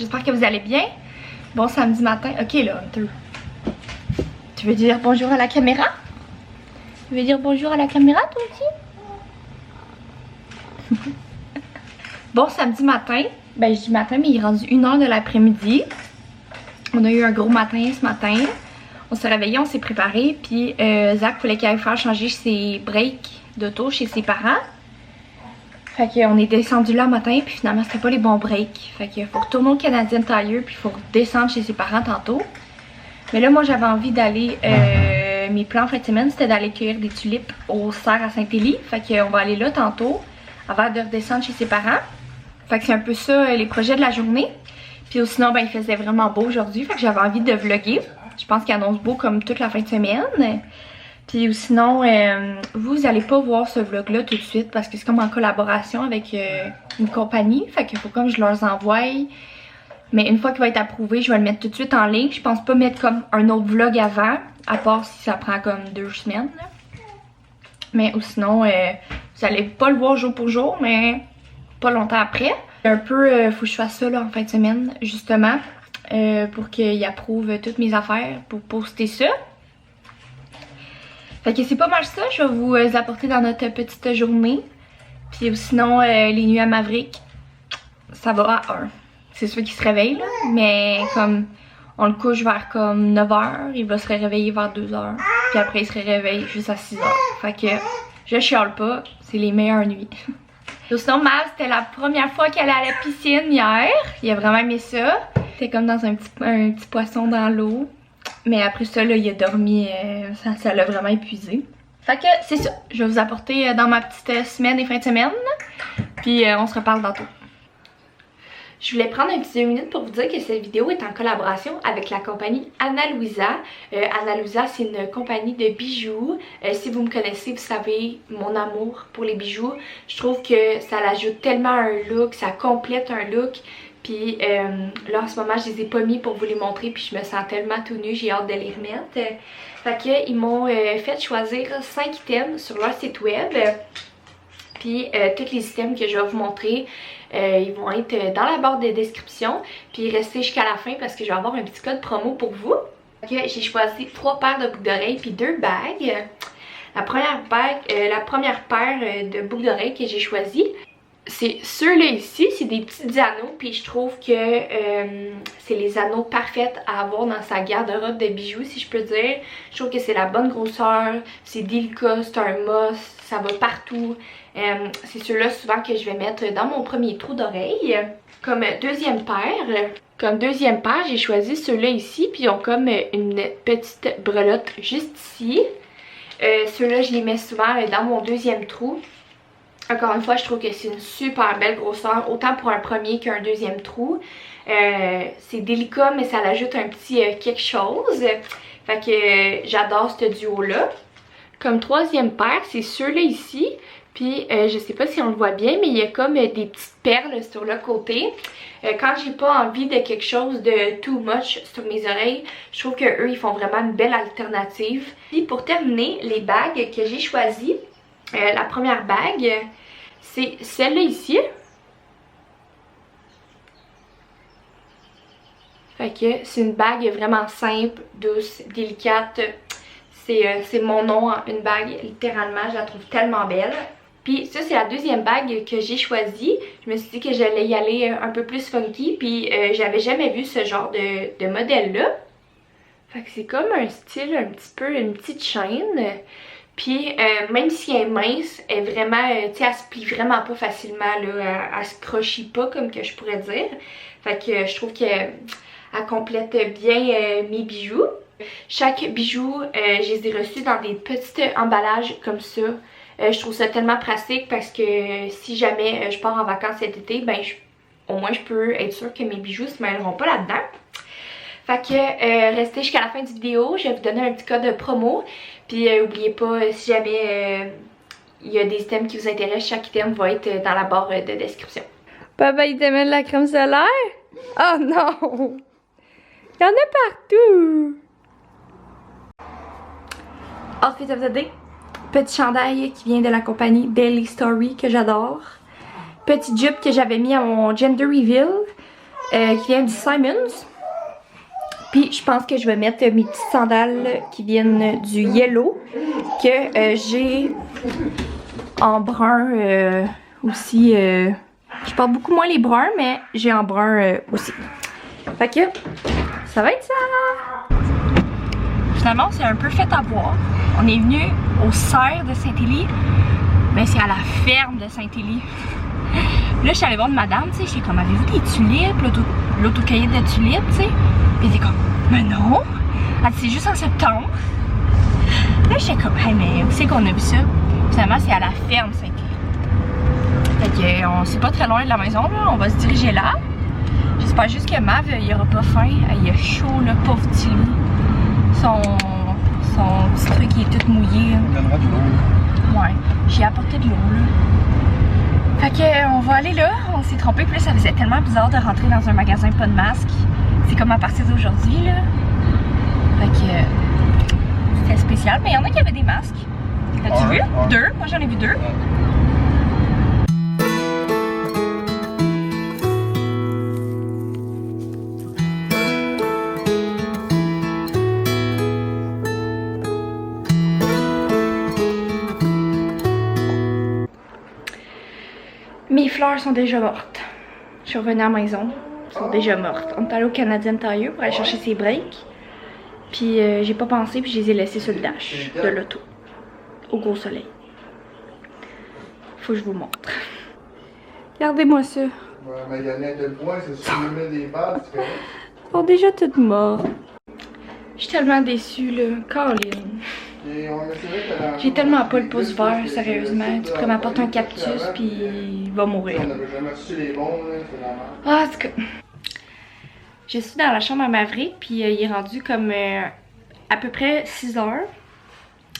j'espère que vous allez bien. Bon samedi matin. Ok là, Hunter. Tu veux dire bonjour à la caméra? Tu veux dire bonjour à la caméra toi aussi? Bon samedi matin. Ben je dis matin mais il est rendu 1h de l'après-midi. On a eu un gros matin ce matin. On s'est réveillé, on s'est préparé. Puis Zach voulait qu'il aille faire changer ses breaks d'auto chez ses parents. Fait qu'on est descendu là le matin, puis finalement c'était pas les bons breaks. Fait qu'il faut retourner au Canadian Tire, puis il faut redescendre chez ses parents tantôt. Mais là, moi j'avais envie d'aller, mes plans en fin de semaine, c'était d'aller cueillir des tulipes au cerf à Saint-Élie. Fait qu'on va aller là tantôt, avant de redescendre chez ses parents. Fait que c'est un peu ça les projets de la journée. Puis sinon, ben il faisait vraiment beau aujourd'hui, fait que j'avais envie de vlogger. Je pense qu'il annonce beau comme toute la fin de semaine. Puis sinon, vous allez pas voir ce vlog là tout de suite parce que c'est comme en collaboration avec une compagnie. Fait qu'il faut comme je leur envoie. Mais une fois qu'il va être approuvé, je vais le mettre tout de suite en ligne. Je pense pas mettre comme un autre vlog avant, à part si ça prend comme 2 semaines. Là. Mais ou sinon, vous allez pas le voir jour pour jour, mais pas longtemps après. Un peu, faut que je fasse ça là en fin de semaine, justement, pour qu'il approuve toutes mes affaires pour poster ça. Fait que c'est pas mal ça, je vais vous apporter dans notre petite journée. Puis sinon, les nuits à Maverick, ça va à 1. C'est sûr qu'il se réveille là, mais comme on le couche vers comme 9h, il va se réveiller vers 2h. Puis après il se réveille juste à 6h. Fait que je chiale pas, c'est les meilleures nuits. Donc sinon Mav, c'était la première fois qu'elle allait à la piscine hier. Il a vraiment aimé ça. C'était comme dans un petit poisson dans l'eau. Mais après ça, là, il a dormi, ça l'a vraiment épuisé. Fait que c'est ça, je vais vous apporter dans ma petite semaine et fin de semaine. Puis on se reparle tantôt. Je voulais prendre un petit 2 minutes pour vous dire que cette vidéo est en collaboration avec la compagnie Ana Luisa. Ana Luisa, c'est une compagnie de bijoux. Si vous me connaissez, vous savez mon amour pour les bijoux. Je trouve que ça l'ajoute tellement à un look, ça complète un look. Puis là en ce moment je les ai pas mis pour vous les montrer puis je me sens tellement tout nue, j'ai hâte de les remettre. Fait que ils m'ont fait choisir 5 items sur leur site web. Puis tous les items que je vais vous montrer, ils vont être dans la barre de description. Puis restez jusqu'à la fin parce que je vais avoir un petit code promo pour vous. Fait que j'ai choisi 3 paires de boucles d'oreilles puis 2 bagues. La première paire de boucles d'oreilles que j'ai choisi, c'est ceux-là ici, c'est des petits anneaux, puis je trouve que c'est les anneaux parfaits à avoir dans sa garde-robe de bijoux, si je peux dire. Je trouve que c'est la bonne grosseur, c'est délicat, c'est un must, ça va partout. C'est ceux-là souvent que je vais mettre dans mon premier trou d'oreille. Comme deuxième paire, j'ai choisi ceux-là ici, puis ils ont comme une petite brelotte juste ici. Ceux-là, je les mets souvent dans mon deuxième trou. Encore une fois, je trouve que c'est une super belle grosseur, autant pour un premier qu'un deuxième trou. C'est délicat, mais ça l'ajoute un petit quelque chose. Fait que j'adore ce duo-là. Comme troisième paire, c'est ceux-là ici. Puis je sais pas si on le voit bien, mais il y a comme des petites perles sur le côté. Quand j'ai pas envie de quelque chose de too much sur mes oreilles, je trouve qu'eux, ils font vraiment une belle alternative. Puis pour terminer, les bagues que j'ai choisies. La première bague, c'est celle-là ici. Fait que c'est une bague vraiment simple, douce, délicate. C'est mon nom en une bague, littéralement, je la trouve tellement belle. Puis ça, c'est la deuxième bague que j'ai choisie. Je me suis dit que j'allais y aller un peu plus funky, puis j'avais jamais vu ce genre de modèle-là. Fait que c'est comme un style un petit peu, une petite chaîne. Puis même si elle est mince, elle est vraiment, tu sais, elle se plie vraiment pas facilement là, elle se crochit pas comme que je pourrais dire. Fait que je trouve qu'elle complète bien mes bijoux. Chaque bijou, je les ai reçus dans des petits emballages comme ça. Je trouve ça tellement pratique parce que si jamais je pars en vacances cet été, ben au moins je peux être sûre que mes bijoux se mêleront pas là-dedans. Fait que restez jusqu'à la fin de la vidéo, je vais vous donner un petit code promo. Puis n'oubliez pas, si jamais il y a des items qui vous intéressent, chaque item va être dans la barre de description. Papa, il t'amène la crème solaire? Oh non! Il y en a partout! Outfit of the day. Petit chandail qui vient de la compagnie Daily Story que j'adore. Petit jupe que j'avais mis à mon gender reveal. qui vient du Simons. Puis je pense que je vais mettre mes petites sandales qui viennent du Yellow, que j'ai en brun aussi. Je porte beaucoup moins les bruns, mais j'ai en brun aussi. Fait que ça va être ça! Finalement, c'est un peu fait avoir. On est venu au cerf de Saint-Élie, mais c'est à la ferme de Saint-Élie. Là, je suis allée voir une madame, tu sais, j'étais comme, avez-vous des tulipes, l'autocueillette de tulipes, tu sais? Puis elle était comme, mais non! Elle dit, c'est juste en septembre. Là, j'étais comme, hey, mais où c'est qu'on a vu ça? Finalement, c'est à la ferme Saint-Élie. Fait que, c'est pas très loin de la maison, là, on va se diriger là. J'espère juste que Mav, il aura pas faim. Il a chaud, là, pauvre petit loup. Son petit truc, il est tout mouillé. Il donnera de l'eau. Ouais, j'ai apporté de l'eau, là. Fait que, on va aller là. On s'est trompé, puis là, ça faisait tellement bizarre de rentrer dans un magasin pas de masque. C'est comme à partir d'aujourd'hui, là. Fait que, c'était spécial. Mais il y en a qui avaient des masques. As-tu vu? Deux. Moi, j'en ai vu deux. Mes fleurs sont déjà mortes. Je suis revenue à la maison. Elles sont déjà mortes. On est allé au Canadian Tire pour aller chercher ses breaks. Puis j'ai pas pensé, puis je les ai laissées sur le dash de l'auto. Au gros soleil. Faut que je vous montre. Regardez-moi ça. Ouais, mais il y en a de points, c'est si tu mets des balles, c'est correct. Elles sont déjà toutes mortes. Je suis tellement déçue, là. Caroline. J'ai tellement pas le pouce vert, sérieusement. Tu pourrais m'apporter un cactus, puis il va mourir. Ah, c'est que... Je suis dans la chambre à Maverick, puis il est rendu comme à peu près 6 heures.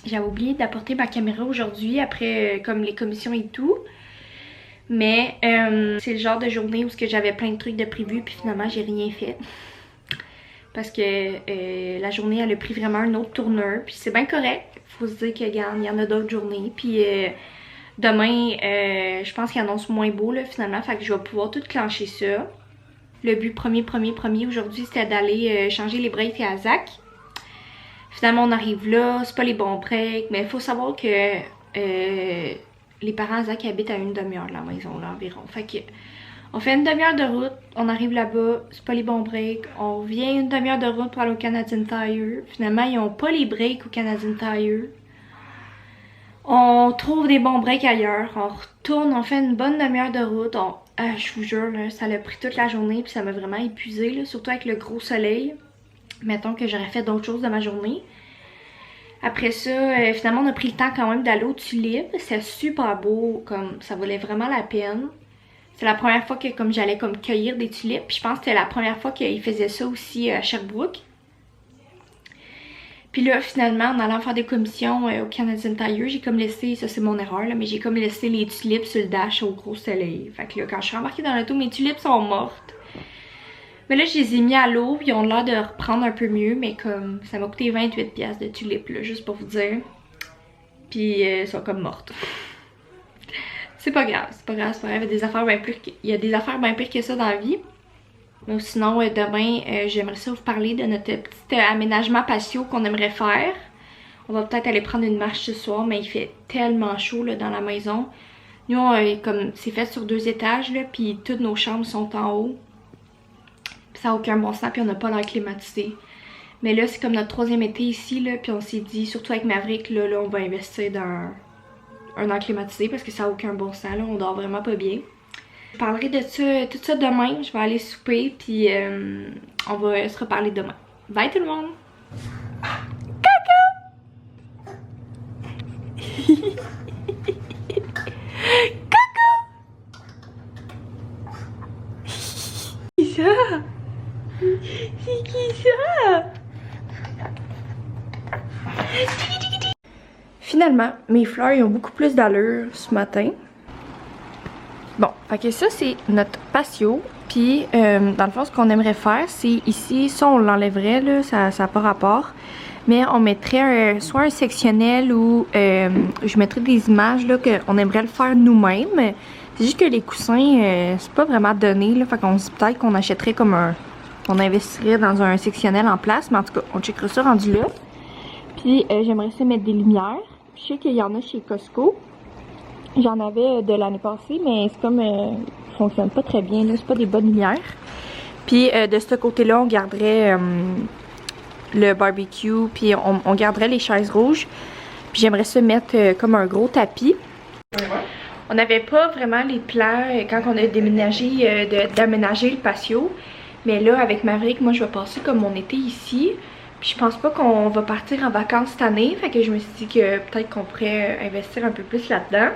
J'avais oublié d'apporter ma caméra aujourd'hui, après comme les commissions et tout. Mais c'est le genre de journée où j'avais plein de trucs de prévu, puis finalement j'ai rien fait. Parce que la journée, elle a pris vraiment un autre tourneur. Puis c'est bien correct. Faut se dire qu'il y en a d'autres journées. Puis demain, je pense qu'il annonce moins beau là, finalement. Fait que je vais pouvoir tout clencher ça. Le but premier aujourd'hui, c'était d'aller changer les breaks à Zach. Finalement, on arrive là. C'est pas les bons breaks. Mais il faut savoir que les parents de Zach habitent à une demi-heure de la maison là, environ. Fait que... On fait une demi-heure de route, on arrive là-bas, c'est pas les bons breaks. On revient une demi-heure de route pour aller au Canadian Tire. Finalement, ils ont pas les breaks au Canadian Tire. On trouve des bons breaks ailleurs. On retourne, on fait une bonne demi-heure de route. Je vous jure, là, ça l'a pris toute la journée puis ça m'a vraiment épuisée, là, surtout avec le gros soleil. Mettons que j'aurais fait d'autres choses de ma journée. Après ça, finalement, on a pris le temps quand même d'aller aux tulipes. C'est super beau, comme ça valait vraiment la peine. C'est la première fois que comme j'allais comme cueillir des tulipes. Puis je pense que c'était la première fois qu'ils faisaient ça aussi à Sherbrooke. Puis là, finalement, en allant faire des commissions au Canadian Tire, j'ai comme laissé, ça c'est mon erreur là, mais j'ai comme laissé les tulipes sur le dash au gros soleil. Fait que là, quand je suis embarquée dans l'auto, mes tulipes sont mortes. Mais là, je les ai mis à l'eau, puis ils ont l'air de reprendre un peu mieux, mais comme ça m'a coûté 28$ de tulipes là, juste pour vous dire. Puis elles sont comme mortes. C'est pas grave, c'est pas grave, c'est pas grave. Il y a des affaires bien pires que ça dans la vie. Mais sinon, demain, j'aimerais ça vous parler de notre petit aménagement patio qu'on aimerait faire. On va peut-être aller prendre une marche ce soir, mais il fait tellement chaud là, dans la maison. Nous, comme c'est fait sur 2 étages, là, puis toutes nos chambres sont en haut. Puis ça n'a aucun bon sens, puis on n'a pas l'air climatisé. Mais là, c'est comme notre 3e été ici, là, puis on s'est dit, surtout avec Maverick, là, on va investir dans un air climatisé parce que ça n'a aucun bon sens, là, on dort vraiment pas bien. Je parlerai de ça, tout ça demain, je vais aller souper puis on va se reparler demain. Bye tout le monde! Coucou! Coucou! C'est qui ça? C'est qui ça? Finalement, mes fleurs ils ont beaucoup plus d'allure ce matin. Bon, fait que ça c'est notre patio. Puis dans le fond, ce qu'on aimerait faire, c'est ici, ça on l'enlèverait, là, ça n'a pas rapport. Mais on mettrait soit un sectionnel ou je mettrais des images là qu'on aimerait le faire nous-mêmes. C'est juste que les coussins, c'est pas vraiment donné, là. Fait qu'on se dit peut-être qu'on achèterait comme un... On investirait dans un sectionnel en place, mais en tout cas, on checkera ça rendu là. Puis j'aimerais ça mettre des lumières. Je sais qu'il y en a chez Costco. J'en avais de l'année passée, mais c'est comme... fonctionne pas très bien, là. C'est pas des bonnes lumières. Puis de ce côté-là, on garderait le barbecue, puis on garderait les chaises rouges. Puis j'aimerais ça mettre comme un gros tapis. On n'avait pas vraiment les plans quand on a déménagé d'aménager le patio. Mais là, avec Maverick, moi, je vais passer comme mon été ici. Puis je pense pas qu'on va partir en vacances cette année. Fait que je me suis dit que peut-être qu'on pourrait investir un peu plus là-dedans.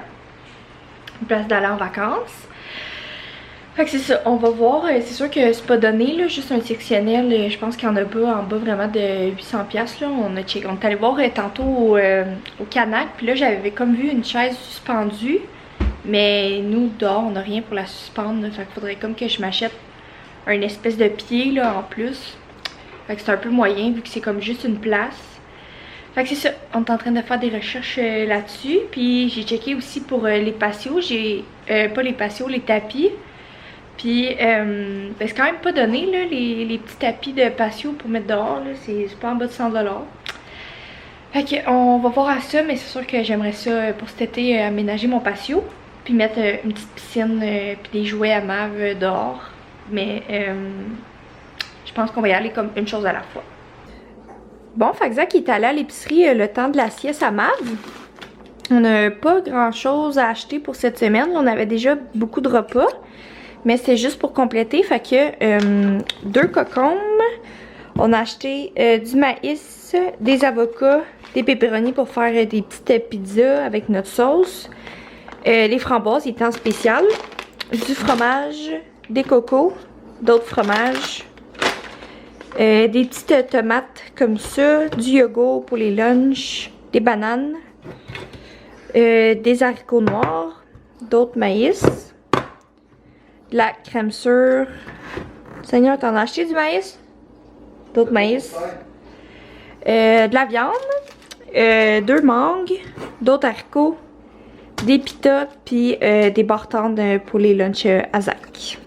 En place d'aller en vacances. Fait que c'est ça, on va voir. C'est sûr que c'est pas donné, là, juste un sectionnel. Je pense qu'il y en a pas en bas vraiment de 800$. Là. On est allé voir tantôt au Canac. Puis là, j'avais comme vu une chaise suspendue. Mais nous, dehors, on n'a rien pour la suspendre. Là. Fait qu'il faudrait comme que je m'achète un espèce de pied là en plus. Fait que c'est un peu moyen vu que c'est comme juste une place. Fait que c'est ça, on est en train de faire des recherches là-dessus. Puis j'ai checké aussi pour les patios. Pas les patios, les tapis. Puis ben, c'est quand même pas donné là, les petits tapis de patio pour mettre dehors. C'est pas en bas de 100$. Fait que on va voir à ça, mais c'est sûr que j'aimerais ça pour cet été aménager mon patio. Puis mettre une petite piscine puis des jouets à Mav dehors. Mais je pense qu'on va y aller comme une chose à la fois. Bon, fait que Zach est allé à l'épicerie le temps de la sieste à Mav. On n'a pas grand chose à acheter pour cette semaine. On avait déjà beaucoup de repas. Mais c'est juste pour compléter. Fait que 2 cocombes. On a acheté du maïs, des avocats, des pepperonis pour faire des petites pizzas avec notre sauce. Les framboises, ils étaient en spécial. Du fromage, des cocos, d'autres fromages. Des petites tomates comme ça. Du yogourt pour les lunchs. Des bananes. Des haricots noirs. D'autres maïs. De la crème sûre. Seigneur, t'en as acheté du maïs? D'autres maïs. De la viande. 2 mangues. D'autres haricots. Des pitas. Puis des bartendes pour les lunchs à Zach.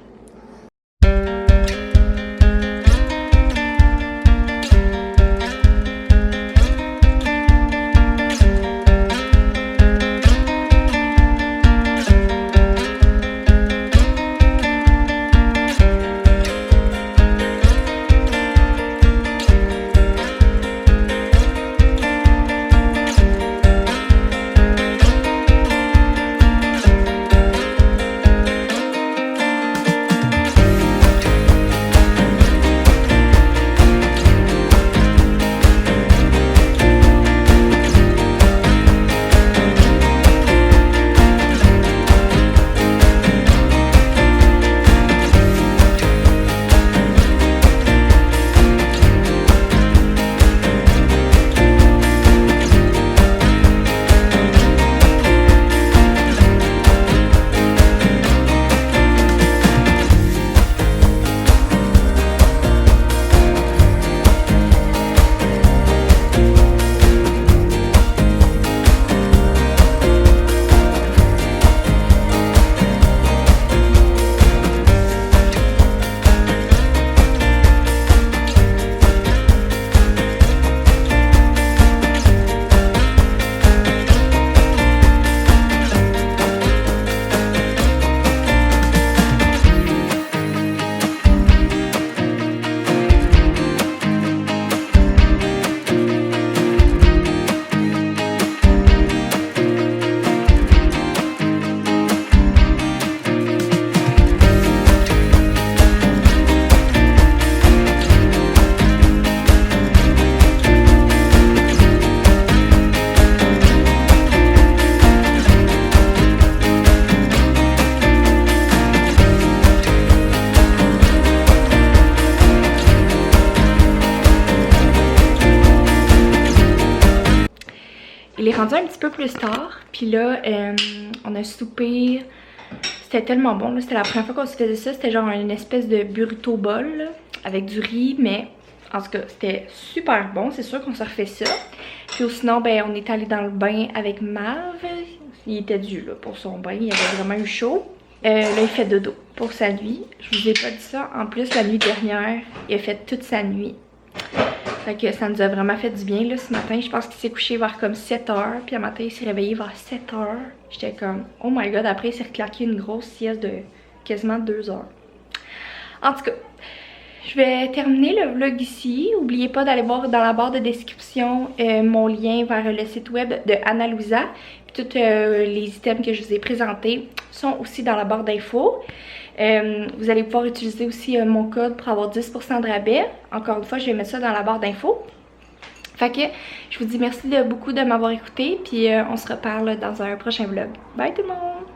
Il est rendu un petit peu plus tard. Puis là, on a soupé. C'était tellement bon. C'était la première fois qu'on se faisait ça. C'était genre une espèce de burrito bol là, avec du riz. Mais en tout cas, c'était super bon. C'est sûr qu'on se refait ça. Puis sinon, ben, on est allé dans le bain avec Mav. Il était dû là, pour son bain. Il avait vraiment eu chaud. Là, il fait dodo pour sa nuit. Je vous ai pas dit ça. En plus, la nuit dernière, il a fait toute sa nuit. Fait que ça nous a vraiment fait du bien là, ce matin. Je pense qu'il s'est couché vers comme 7 h. Puis un matin, il s'est réveillé vers 7 h. J'étais comme, oh my god. Après, il s'est reclaqué une grosse sieste de quasiment 2 heures. En tout cas, je vais terminer le vlog ici. N'oubliez pas d'aller voir dans la barre de description mon lien vers le site web de Ana Luisa. Puis tous les items que je vous ai présentés sont aussi dans la barre d'infos. Vous allez pouvoir utiliser aussi mon code pour avoir 10% de rabais. Encore une fois, je vais mettre ça dans la barre d'infos. Fait que je vous dis merci beaucoup de m'avoir écouté. Puis on se reparle dans un prochain vlog. Bye tout le monde!